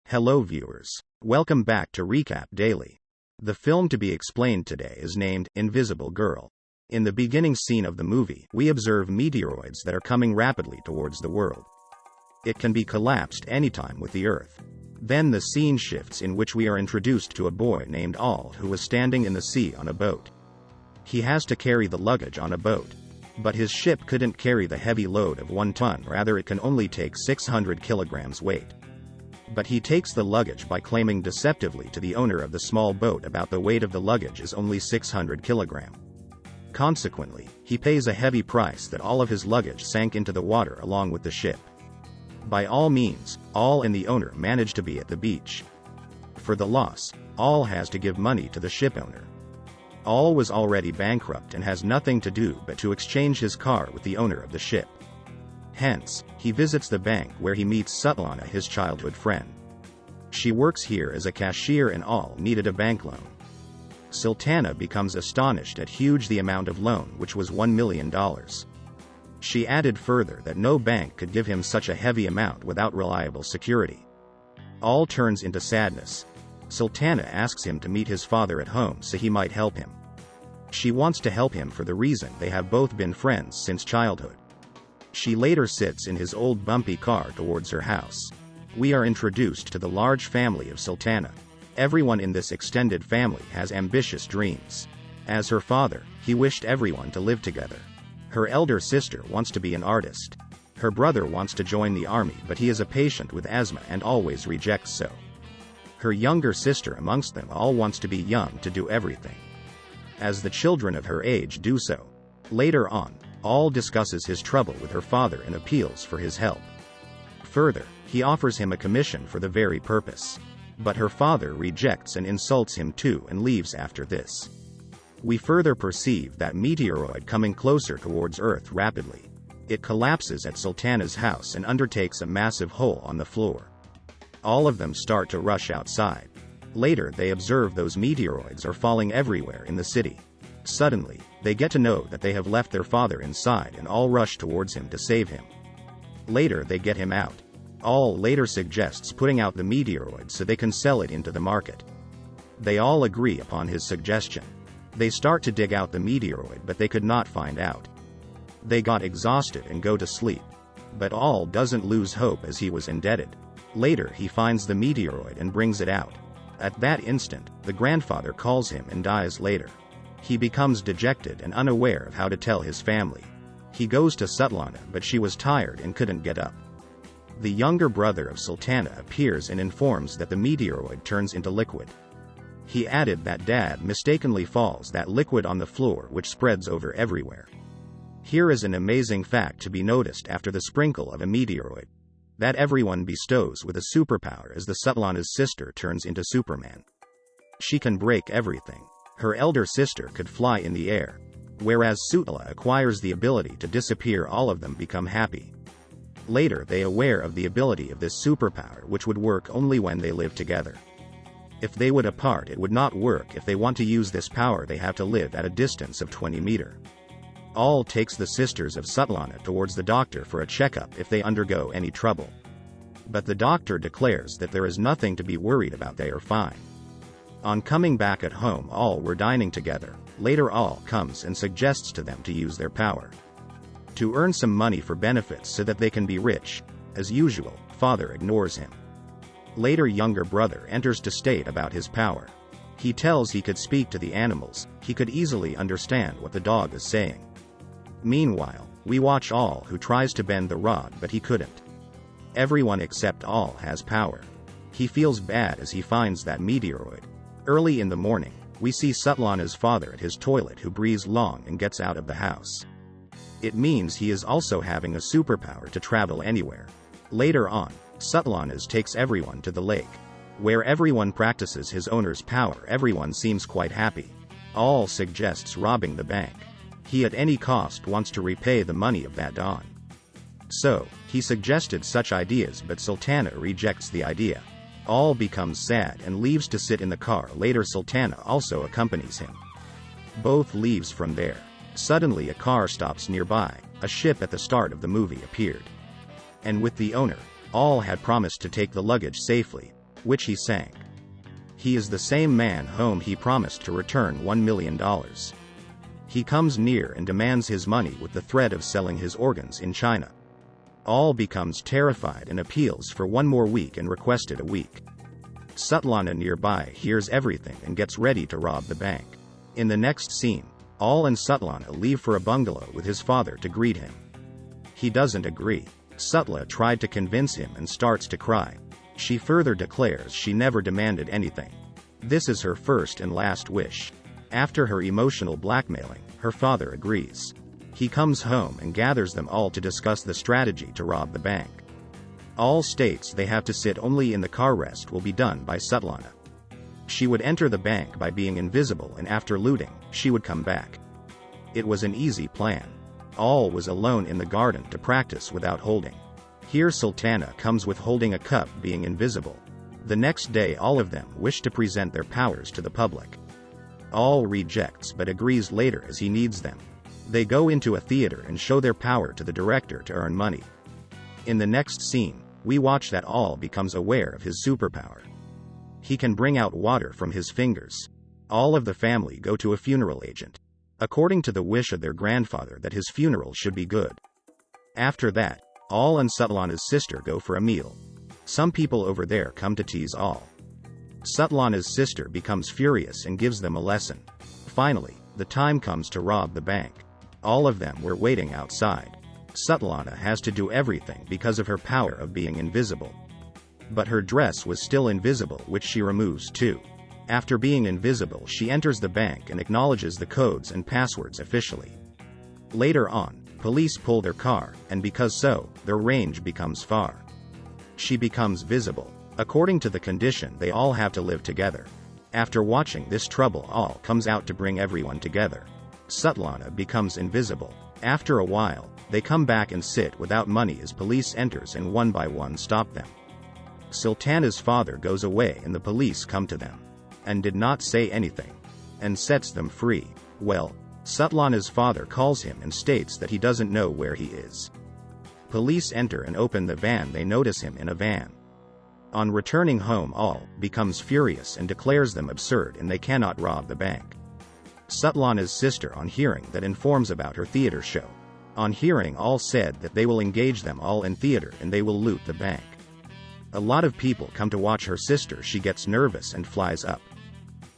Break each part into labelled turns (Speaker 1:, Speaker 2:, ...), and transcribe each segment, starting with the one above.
Speaker 1: Hello viewers. Welcome back to Recap Daily. The film to be explained today is named Invisible Girl. In the beginning scene of the movie, we observe meteoroids that are coming rapidly towards the world. It can be collapsed anytime with the Earth. Then the scene shifts in which we are introduced to a boy named Al who was standing in the sea on a boat. He has to carry the luggage on a boat. But his ship couldn't carry the heavy load of 1 ton, rather it can only take 600 kilograms weight. But he takes the luggage by claiming deceptively to the owner of the small boat about the weight of the luggage is only 600 kilograms. Consequently, he pays a heavy price that all of his luggage sank into the water along with the ship. By all means, Al and the owner manage to be at the beach. For the loss, Al has to give money to the ship owner. Al was already bankrupt and has nothing to do but to exchange his car with the owner of the ship. Hence, he visits the bank where he meets Svetlana, his childhood friend. She works here as a cashier and Al needed a bank loan. Svetlana becomes astonished at the amount of loan, which was $1 million. She added further that no bank could give him such a heavy amount without reliable security. Al turns into sadness. Svetlana asks him to meet his father at home so he might help him. She wants to help him for the reason they have both been friends since childhood. She later sits in his old bumpy car towards her house. We are introduced to the large family of Svetlana. Everyone in this extended family has ambitious dreams. As her father, he wished everyone to live together. Her elder sister wants to be an artist. Her brother wants to join the army, but he is a patient with asthma and always rejects so. Her younger sister amongst them all wants to be young to do everything, as the children of her age do so. Later on, Al discusses his trouble with her father and appeals for his help. Further, he offers him a commission for the very purpose. But her father rejects and insults him too and leaves after this. We further perceive that meteoroid coming closer towards Earth rapidly. It collapses at Svetlana's house and undertakes a massive hole on the floor. All of them start to rush outside. Later they observe those meteoroids are falling everywhere in the city. Suddenly, they get to know that they have left their father inside and all rush towards him to save him. Later they get him out. Al later suggests putting out the meteoroid so they can sell it into the market. They all agree upon his suggestion. They start to dig out the meteoroid, but they could not find out. They got exhausted and go to sleep. But Al doesn't lose hope as he was indebted. Later he finds the meteoroid and brings it out. At that instant, the grandfather calls him and dies later. He becomes dejected and unaware of how to tell his family. He goes to Svetlana, but she was tired and couldn't get up. The younger brother of Svetlana appears and informs that the meteoroid turns into liquid. He added that Dad mistakenly falls that liquid on the floor, which spreads over everywhere. Here is an amazing fact to be noticed after the sprinkle of a meteoroid. That everyone bestows with a superpower as the Svetlana's sister turns into Superman. She can break everything. Her elder sister could fly in the air. Whereas Svetlana acquires the ability to disappear, all of them become happy. Later they are aware of the ability of this superpower, which would work only when they live together. If they would apart, it would not work. If they want to use this power, they have to live at a distance of 20 meters. Al takes the sisters of Svetlana towards the doctor for a checkup if they undergo any trouble. But the doctor declares that there is nothing to be worried about, they are fine. On coming back at home, all were dining together. Later Al comes and suggests to them to use their power to earn some money for benefits so that they can be rich. As usual, father ignores him. Later younger brother enters to state about his power. He tells he could speak to the animals, he could easily understand what the dog is saying. Meanwhile, we watch Al who tries to bend the rod but he couldn't. Everyone except Al has power. He feels bad as he finds that meteoroid. Early in the morning, we see Svetlana's father at his toilet who breathes long and gets out of the house. It means he is also having a superpower to travel anywhere. Later on, Svetlana's takes everyone to the lake, where everyone practices his owner's power. Everyone seems quite happy. Al suggests robbing the bank. He at any cost wants to repay the money of that Don. So, he suggested such ideas, but Svetlana rejects the idea. Al becomes sad and leaves to sit in the car. Later Svetlana also accompanies him. Both leaves from there. Suddenly a car stops nearby. A ship at the start of the movie appeared. And with the owner, Al had promised to take the luggage safely. which he sank. He is the same man whom he promised to return $1 million. He comes near and demands his money with the threat of selling his organs in China. All becomes terrified and appeals for one more week and requested a week. Svetlana nearby hears everything and gets ready to rob the bank. In the next scene, All and Svetlana leave for a bungalow with his father to greet him. He doesn't agree. Svetlana tried to convince him and starts to cry. She further declares she never demanded anything. This is her first and last wish. After her emotional blackmailing, her father agrees. He comes home and gathers them all to discuss the strategy to rob the bank. All states they have to sit only in the car. Rest will be done by Svetlana. She would enter the bank by being invisible, and after looting, she would come back. It was an easy plan. All was alone in the garden to practice without holding. Here Sultana comes with holding a cup, being invisible. The next day all of them wish to present their powers to the public. All rejects but agrees later as he needs them. They go into a theater and show their power to the director to earn money. In the next scene, we watch that All becomes aware of his superpower. He can bring out water from his fingers. All of the family go to a funeral agent, according to the wish of their grandfather that his funeral should be good. After that, All and Svetlana's sister go for a meal. Some people over there come to tease All. Svetlana's sister becomes furious and gives them a lesson. Finally, the time comes to rob the bank. All of them were waiting outside. Svetlana has to do everything because of her power of being invisible. But her dress was still invisible, which she removes too. After being invisible, she enters the bank and acknowledges the codes and passwords officially. Later on, police pull their car, and because so, their range becomes far. She becomes visible. According to the condition, they all have to live together. After watching this trouble, All comes out to bring everyone together. Svetlana becomes invisible. After a while, they come back and sit without money as police enters and one by one stop them. Sultana's father goes away and the police come to them, and did not say anything, and sets them free. Well, Svetlana's father calls him and states that he doesn't know where he is. Police enter and open the van. They notice him in a van. On returning home, All becomes furious and declares them absurd and they cannot rob the bank. Svetlana's sister, on hearing that, informs about her theater show. On hearing, All said that they will engage them all in theater and they will loot the bank. A lot of people come to watch her sister. She gets nervous and flies up.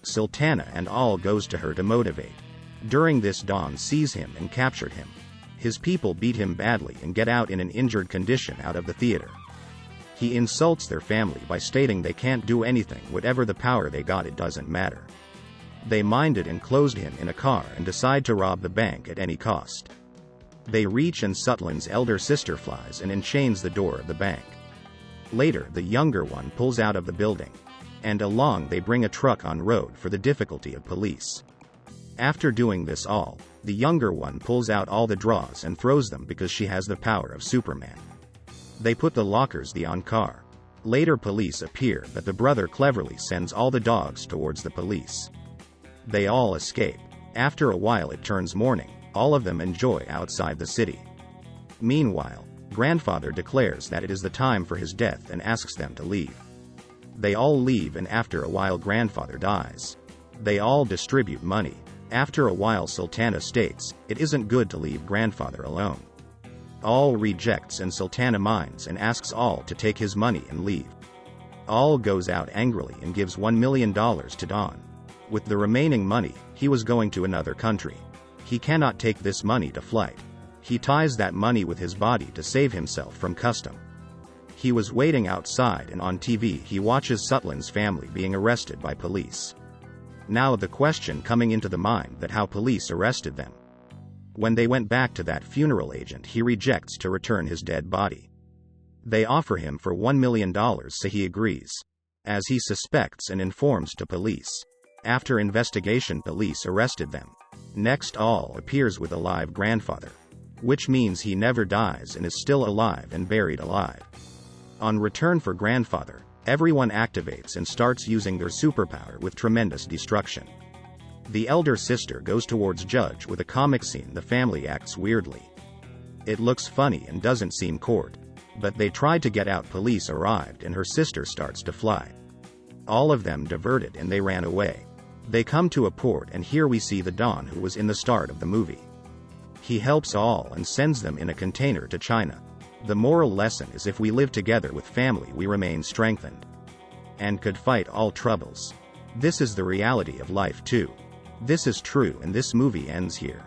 Speaker 1: Sultana and All goes to her to motivate. During this, Dawn sees him and captured him. His people beat him badly and get out in an injured condition out of the theater. He insults their family by stating they can't do anything, whatever the power they got, it doesn't matter. They minded and closed him in a car and decide to rob the bank at any cost. They reach and Svetlana's elder sister flies and enchains the door of the bank. Later, the younger one pulls out of the building, and along they bring a truck on road for the difficulty of police. After doing this all, the younger one pulls out all the drawers and throws them because she has the power of Superman. They put the lockers on car. Later police appear, but the brother cleverly sends all the dogs towards the police. They all escape. After a while it turns morning. All of them enjoy outside the city. Meanwhile, grandfather declares that it is the time for his death and asks them to leave. They all leave and after a while grandfather dies. They all distribute money. After a while Sultana states, it isn't good to leave grandfather alone. All rejects and Sultana minds and asks All to take his money and leave. All goes out angrily and gives $1 million to Dawn. With the remaining money, he was going to another country. He cannot take this money to flight. He ties that money with his body to save himself from custom. He was waiting outside and on TV he watches Svetlana's family being arrested by police. Now the question coming into the mind that how police arrested them. When they went back to that funeral agent, he rejects to return his dead body. They offer him for $1 million, so he agrees, as he suspects and informs to police. After investigation, police arrested them. Next, All appears with a live grandfather, which means he never dies and is still alive and buried alive. On return for grandfather, everyone activates and starts using their superpower with tremendous destruction. The elder sister goes towards Judge with a comic scene. The family acts weirdly. It looks funny and doesn't seem court, but they tried to get out. Police arrived and her sister starts to fly. All of them diverted and they ran away. They come to a port and here we see the Don who was in the start of the movie. He helps all and sends them in a container to China. The moral lesson is if we live together with family we remain strengthened and could fight all troubles. This is the reality of life too. This is true and this movie ends here.